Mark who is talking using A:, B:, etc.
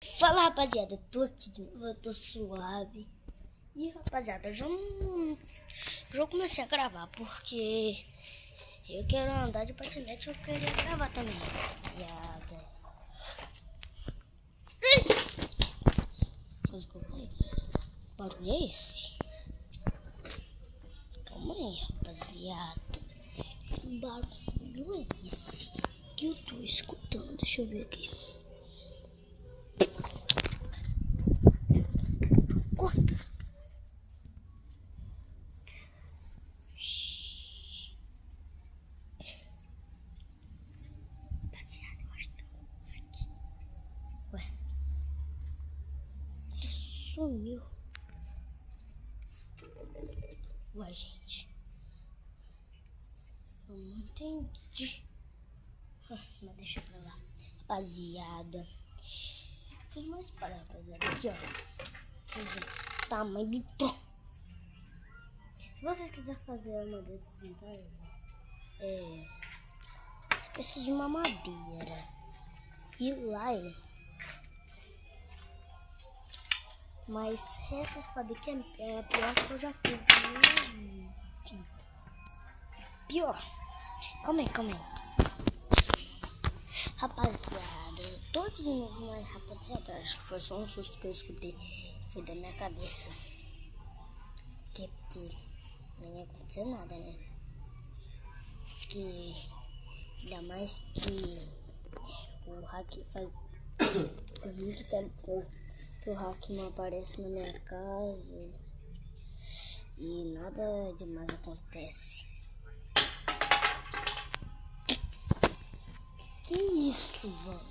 A: Fala, rapaziada, tô aqui de novo, eu tô suave. E rapaziada, eu já comecei a gravar porque eu quero andar de patinete, eu queria gravar também, rapaziada. Quase que eu caí. Que barulho é esse? Calma aí, rapaziada. Que barulho é esse que eu tô escutando? Deixa eu ver aqui. Corre. Rapaziada, eu acho que tá aqui. Ué. Ele sumiu. Ué, gente. Eu não entendi. Mas deixa pra lá. Rapaziada. Vocês vão esperar, rapaziada. Aqui, ó. Vocês veem o tamanho do tronco. Se vocês quiserem fazer uma desses entalhes, você precisa de uma madeira. E lá é. Mas essa espada aqui é a pior que eu já fiz. Pior. Calma aí. Rapaziada, eu tô aqui de novo, mas rapaziada, acho que foi só um susto que eu escutei. Foi da minha cabeça. Porque não ia acontecer nada, né? Porque ainda mais que o hack faz muito tempo que o hack não aparece na minha casa e nada demais acontece. Que isso, mano?